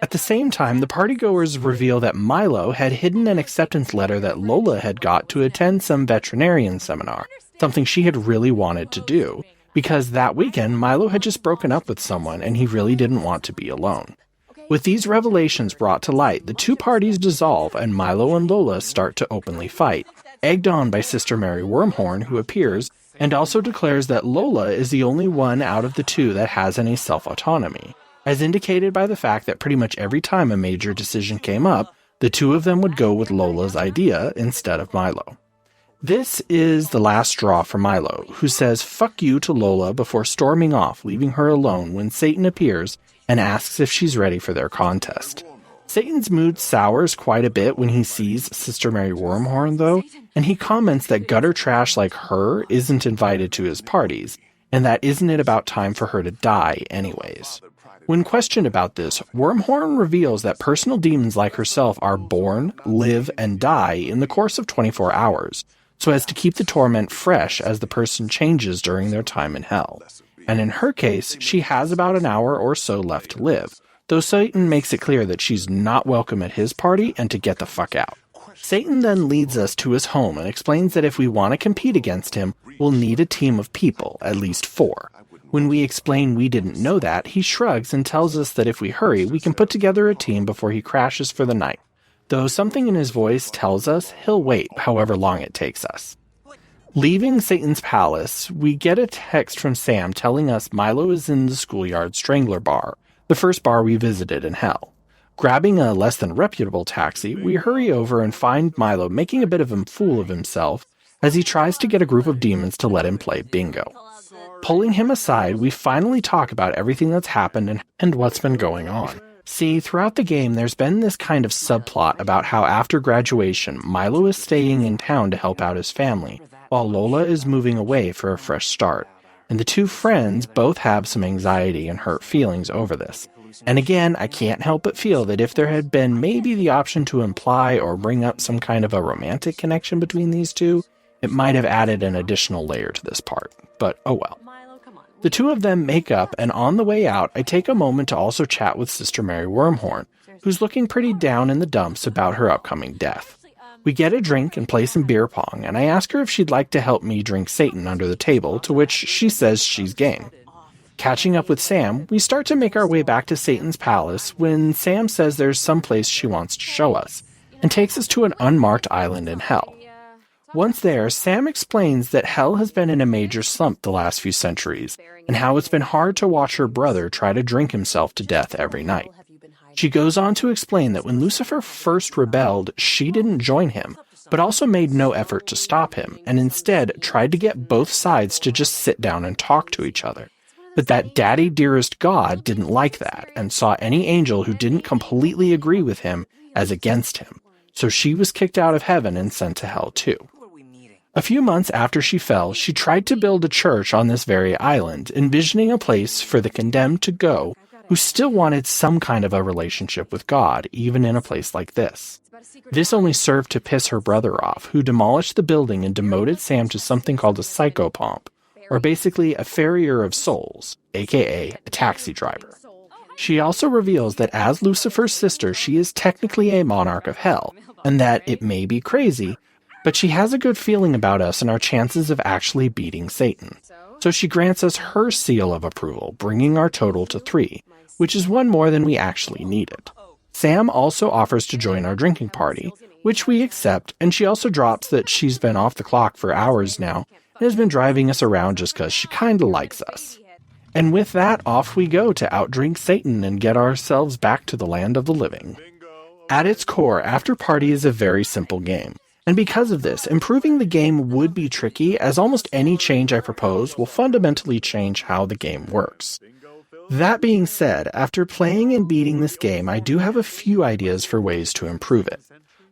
A: At the same time, the partygoers reveal that Milo had hidden an acceptance letter that Lola had got to attend some veterinarian seminar, something she had really wanted to do, because that weekend Milo had just broken up with someone and he really didn't want to be alone. With these revelations brought to light, the two parties dissolve and Milo and Lola start to openly fight, egged on by Sister Marry Wormhorn, who appears and also declares that Lola is the only one out of the two that has any self-autonomy, as indicated by the fact that pretty much every time a major decision came up, the two of them would go with Lola's idea instead of Milo. This is the last straw for Milo, who says fuck you to Lola before storming off, leaving her alone when Satan appears and asks if she's ready for their contest. Satan's mood sours quite a bit when he sees Sister Marry Wormhorn, though, and he comments that gutter trash like her isn't invited to his parties, and that isn't it about time for her to die anyways. When questioned about this, Wormhorn reveals that personal demons like herself are born, live, and die in the course of 24 hours, so as to keep the torment fresh as the person changes during their time in hell. And in her case, she has about an hour or so left to live, though Satan makes it clear that she's not welcome at his party and to get the fuck out. Satan then leads us to his home and explains that if we want to compete against him, we'll need a team of people, at least 4. When we explain we didn't know that, he shrugs and tells us that if we hurry, we can put together a team before he crashes for the night, though something in his voice tells us he'll wait however long it takes us. Leaving Satan's palace, we get a text from Sam telling us Milo is in the schoolyard Strangler bar, the first bar we visited in hell. Grabbing a less than reputable taxi, we hurry over and find Milo making a bit of a fool of himself as he tries to get a group of demons to let him play bingo. Pulling him aside, we finally talk about everything that's happened and what's been going on. See, throughout the game, there's been this kind of subplot about how after graduation, Milo is staying in town to help out his family, while Lola is moving away for a fresh start. And the two friends both have some anxiety and hurt feelings over this. And again, I can't help but feel that if there had been maybe the option to imply or bring up some kind of a romantic connection between these two, it might have added an additional layer to this part. But oh well. The two of them make up, and on the way out, I take a moment to also chat with Sister Marry Wormhorn, who's looking pretty down in the dumps about her upcoming death. We get a drink and play some beer pong, and I ask her if she'd like to help me drink Satan under the table, to which she says she's game. Catching up with Sam, we start to make our way back to Satan's palace when Sam says there's some place she wants to show us, and takes us to an unmarked island in Hell. Once there, Sam explains that Hell has been in a major slump the last few centuries, and how it's been hard to watch her brother try to drink himself to death every night. She goes on to explain that when Lucifer first rebelled, she didn't join him, but also made no effort to stop him, and instead tried to get both sides to just sit down and talk to each other. But that Daddy Dearest God didn't like that, and saw any angel who didn't completely agree with him as against him, so she was kicked out of heaven and sent to hell too. A few months after she fell, she tried to build a church on this very island, envisioning a place for the condemned to go who still wanted some kind of a relationship with God, even in a place like this. This only served to piss her brother off, who demolished the building and demoted Sam to something called a psychopomp, or basically a farrier of souls, aka a taxi driver. She also reveals that as Lucifer's sister, she is technically a monarch of hell, and that it may be crazy, but she has a good feeling about us and our chances of actually beating Satan. So she grants us her seal of approval, bringing our total to 3, which is one more than we actually needed. Sam also offers to join our drinking party, which we accept, and she also drops that she's been off the clock for hours now and has been driving us around just because she kinda likes us. And with that, off we go to outdrink Satan and get ourselves back to the land of the living. At its core, Afterparty is a very simple game. And because of this, improving the game would be tricky, as almost any change I propose will fundamentally change how the game works. That being said, after playing and beating this game, I do have a few ideas for ways to improve it.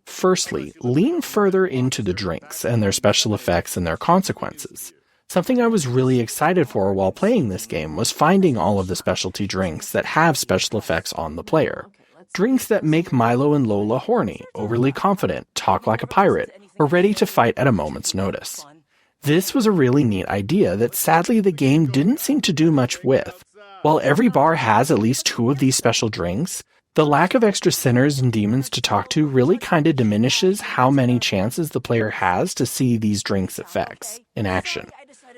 A: Firstly, lean further into the drinks and their special effects and their consequences. Something I was really excited for while playing this game was finding all of the specialty drinks that have special effects on the player. Drinks that make Milo and Lola horny, overly confident, talk like a pirate, or ready to fight at a moment's notice. This was a really neat idea that sadly the game didn't seem to do much with. While every bar has at least 2 of these special drinks, the lack of extra sinners and demons to talk to really kinda diminishes how many chances the player has to see these drinks' effects in action.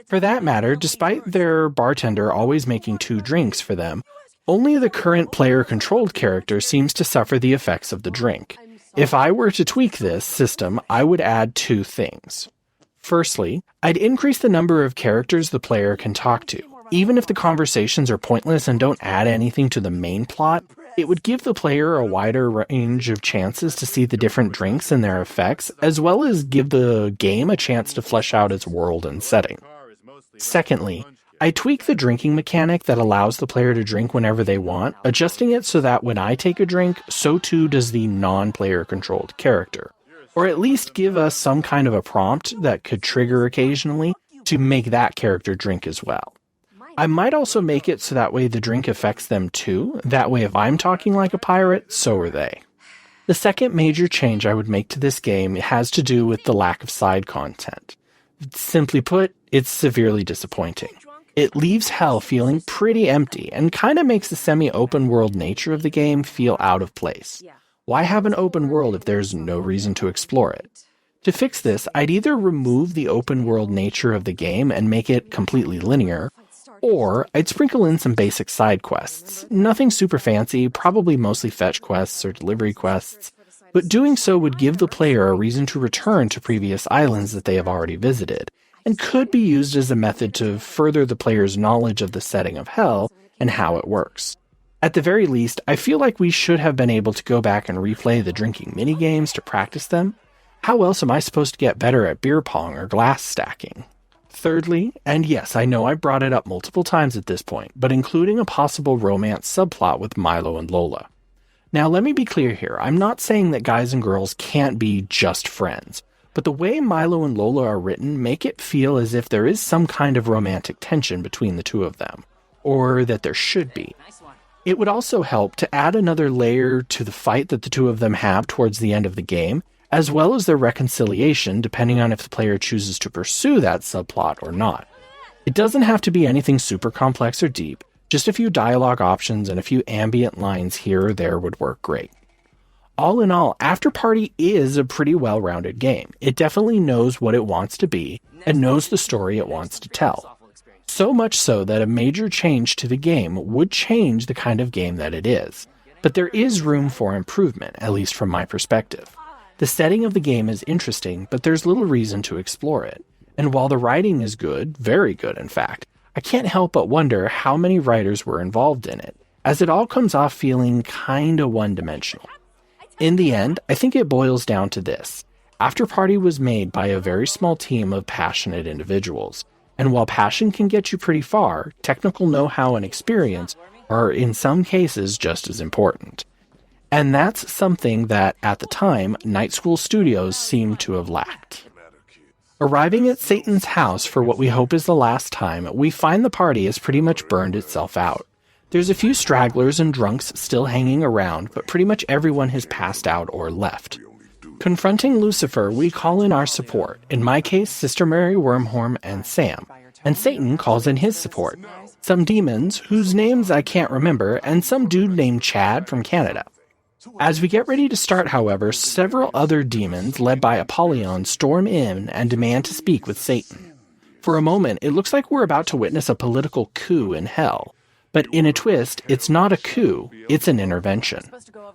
A: For that matter, despite their bartender always making 2 drinks for them, only the current player-controlled character seems to suffer the effects of the drink. If I were to tweak this system, I would add 2 things. Firstly, I'd increase the number of characters the player can talk to. Even if the conversations are pointless and don't add anything to the main plot, it would give the player a wider range of chances to see the different drinks and their effects, as well as give the game a chance to flesh out its world and setting. Secondly, I tweak the drinking mechanic that allows the player to drink whenever they want, adjusting it so that when I take a drink, so too does the non-player controlled character. Or at least give us some kind of a prompt that could trigger occasionally to make that character drink as well. I might also make it so that way the drink affects them too, that way if I'm talking like a pirate, so are they. The second major change I would make to this game has to do with the lack of side content. Simply put, it's severely disappointing. It leaves Hell feeling pretty empty and kinda makes the semi-open world nature of the game feel out of place. Why have an open world if there's no reason to explore it? To fix this, I'd either remove the open world nature of the game and make it completely linear, or I'd sprinkle in some basic side quests. Nothing super fancy, probably mostly fetch quests or delivery quests, but doing so would give the player a reason to return to previous islands that they have already visited, and could be used as a method to further the player's knowledge of the setting of Hell and how it works. At the very least, I feel like we should have been able to go back and replay the drinking minigames to practice them. How else am I supposed to get better at beer pong or glass stacking? Thirdly, and yes, I know I brought it up multiple times at this point, but including a possible romance subplot with Milo and Lola. Now let me be clear here, I'm not saying that guys and girls can't be just friends, but the way Milo and Lola are written make it feel as if there is some kind of romantic tension between the two of them, or that there should be. It would also help to add another layer to the fight that the two of them have towards the end of the game, as well as their reconciliation depending on if the player chooses to pursue that subplot or not. It doesn't have to be anything super complex or deep, just a few dialogue options and a few ambient lines here or there would work great. All in all, Afterparty is a pretty well-rounded game. It definitely knows what it wants to be and knows the story it wants to tell. So much so that a major change to the game would change the kind of game that it is. But there is room for improvement, at least from my perspective. The setting of the game is interesting, but there's little reason to explore it. And while the writing is good, very good in fact, I can't help but wonder how many writers were involved in it, as it all comes off feeling kinda one-dimensional. In the end, I think it boils down to this. Afterparty was made by a very small team of passionate individuals, and while passion can get you pretty far, technical know-how and experience are in some cases just as important. And that's something that, at the time, Night School Studios seemed to have lacked. Arriving at Satan's house for what we hope is the last time, we find the party has pretty much burned itself out. There's a few stragglers and drunks still hanging around, but pretty much everyone has passed out or left. Confronting Lucifer, we call in our support, in my case Sister Marry Wormhorn and Sam, and Satan calls in his support, some demons whose names I can't remember, and some dude named Chad from Canada. As we get ready to start, however, several other demons, led by Apollyon, storm in and demand to speak with Satan. For a moment, it looks like we're about to witness a political coup in hell. But in a twist, it's not a coup, it's an intervention.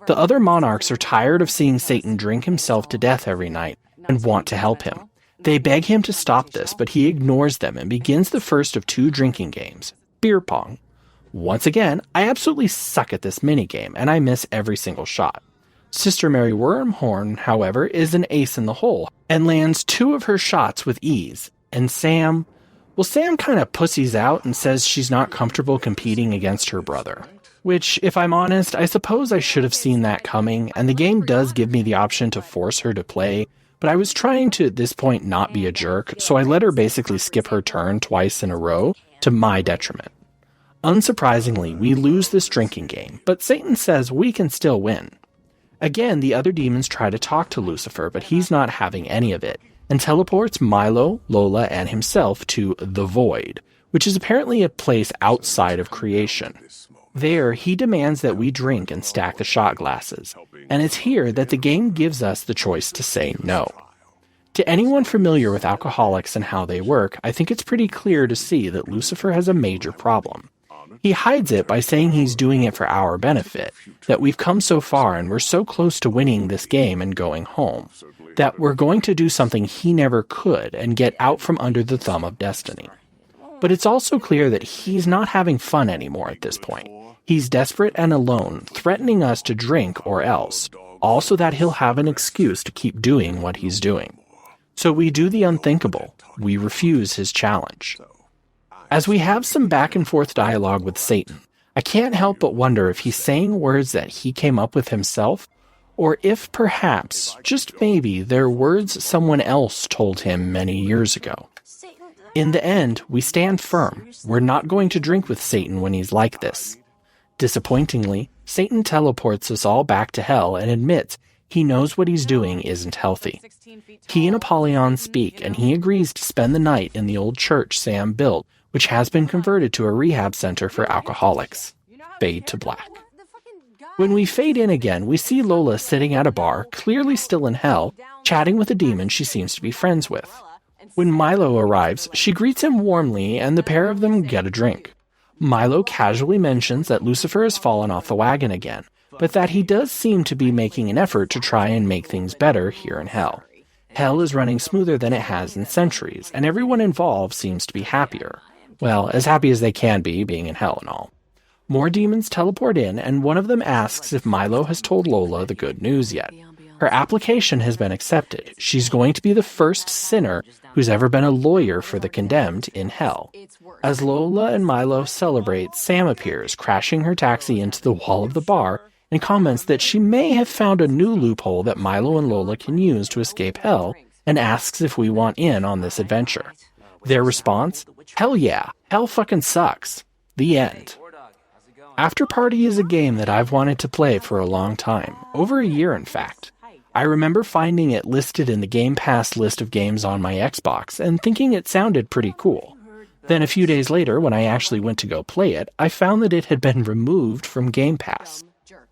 A: The other monarchs are tired of seeing Satan drink himself to death every night and want to help him. They beg him to stop this, but he ignores them and begins the first of two drinking games, beer pong. Once again, I absolutely suck at this minigame, and I miss every single shot. Sister Marry Wormhorn, however, is an ace in the hole, and lands 2 of her shots with ease. And Sam kind of pussies out and says she's not comfortable competing against her brother. Which, if I'm honest, I suppose I should have seen that coming, and the game does give me the option to force her to play, but I was trying to, at this point, not be a jerk, so I let her basically skip her turn twice in a row, to my detriment. Unsurprisingly, we lose this drinking game, but Satan says we can still win. Again, the other demons try to talk to Lucifer, but he's not having any of it, and teleports Milo, Lola, and himself to the Void, which is apparently a place outside of creation. There, he demands that we drink and stack the shot glasses, and it's here that the game gives us the choice to say no. To anyone familiar with alcoholics and how they work, I think it's pretty clear to see that Lucifer has a major problem. He hides it by saying he's doing it for our benefit, that we've come so far and we're so close to winning this game and going home, that we're going to do something he never could and get out from under the thumb of destiny. But it's also clear that he's not having fun anymore at this point. He's desperate and alone, threatening us to drink or else, all so that he'll have an excuse to keep doing what he's doing. So we do the unthinkable. We refuse his challenge. As we have some back and forth dialogue with Satan, I can't help but wonder if he's saying words that he came up with himself, or if perhaps, just maybe, they're words someone else told him many years ago. In the end, we stand firm. We're not going to drink with Satan when he's like this. Disappointingly, Satan teleports us all back to hell and admits he knows what he's doing isn't healthy. He and Apollyon speak, and he agrees to spend the night in the old church Sam built, which has been converted to a rehab center for alcoholics. Fade to black. When we fade in again, we see Lola sitting at a bar, clearly still in hell, chatting with a demon she seems to be friends with. When Milo arrives, she greets him warmly, and the pair of them get a drink. Milo casually mentions that Lucifer has fallen off the wagon again, but that he does seem to be making an effort to try and make things better here in hell. Hell is running smoother than it has in centuries, and everyone involved seems to be happier. Well, as happy as they can be, being in hell and all. More demons teleport in, and one of them asks if Milo has told Lola the good news yet. Her application has been accepted. She's going to be the first sinner who's ever been a lawyer for the condemned in hell. As Lola and Milo celebrate, Sam appears, crashing her taxi into the wall of the bar, and comments that she may have found a new loophole that Milo and Lola can use to escape hell, and asks if we want in on this adventure. Their response? Hell yeah, hell fucking sucks. The end. Afterparty is a game that I've wanted to play for a long time, over a year in fact. I remember finding it listed in the Game Pass list of games on my Xbox and thinking it sounded pretty cool. Then a few days later, when I actually went to go play it, I found that it had been removed from Game Pass.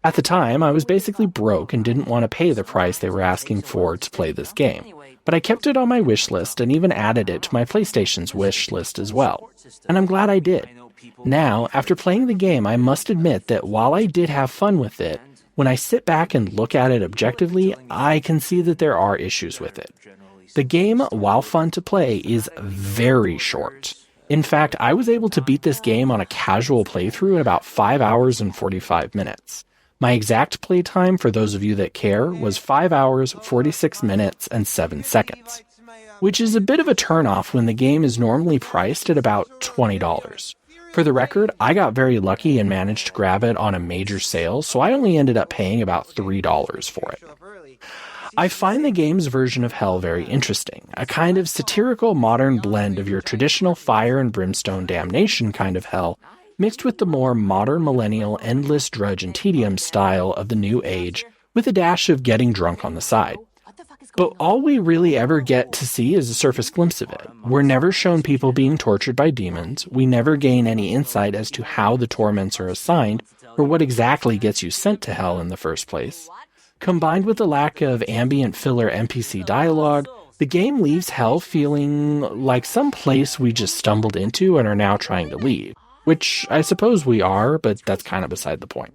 A: At the time, I was basically broke and didn't want to pay the price they were asking for to play this game. But I kept it on my wish list and even added it to my PlayStation's wish list as well. And I'm glad I did. Now, after playing the game, I must admit that while I did have fun with it, when I sit back and look at it objectively, I can see that there are issues with it. The game, while fun to play, is very short. In fact, I was able to beat this game on a casual playthrough in about 5 hours and 45 minutes. My exact playtime, for those of you that care, was 5 hours, 46 minutes, and 7 seconds, which is a bit of a turnoff when the game is normally priced at about $20. For the record, I got very lucky and managed to grab it on a major sale, so I only ended up paying about $3 for it. I find the game's version of hell very interesting, a kind of satirical modern blend of your traditional fire and brimstone damnation kind of hell, mixed with the more modern millennial endless drudge and tedium style of the new age, with a dash of getting drunk on the side. But all we really ever get to see is a surface glimpse of it. We're never shown people being tortured by demons, we never gain any insight as to how the torments are assigned, or what exactly gets you sent to hell in the first place. Combined with the lack of ambient filler NPC dialogue, the game leaves hell feeling like some place we just stumbled into and are now trying to leave. Which I suppose we are, but that's kind of beside the point.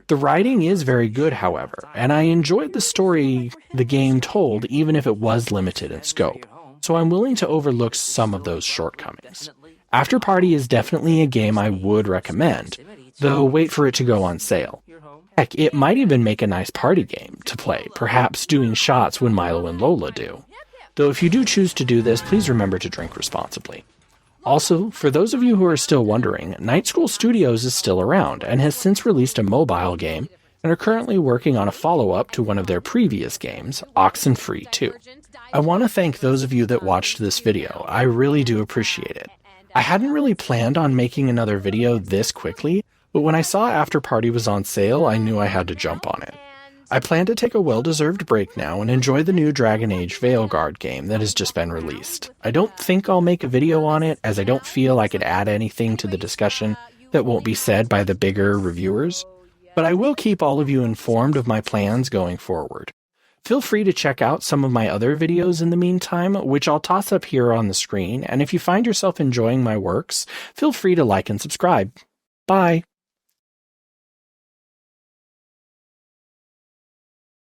A: The writing is very good, however, and I enjoyed the story the game told even if it was limited in scope, so I'm willing to overlook some of those shortcomings. Afterparty is definitely a game I would recommend, though wait for it to go on sale. Heck, it might even make a nice party game to play, perhaps doing shots when Milo and Lola do. Though if you do choose to do this, please remember to drink responsibly. Also, for those of you who are still wondering, Night School Studios is still around and has since released a mobile game and are currently working on a follow-up to one of their previous games, Oxenfree 2. I want to thank those of you that watched this video. I really do appreciate it. I hadn't really planned on making another video this quickly, but when I saw Afterparty was on sale, I knew I had to jump on it. I plan to take a well-deserved break now and enjoy the new Dragon Age Veilguard game that has just been released. I don't think I'll make a video on it, as I don't feel I could add anything to the discussion that won't be said by the bigger reviewers, but I will keep all of you informed of my plans going forward. Feel free to check out some of my other videos in the meantime, which I'll toss up here on the screen, and if you find yourself enjoying my works, feel free to like and subscribe. Bye!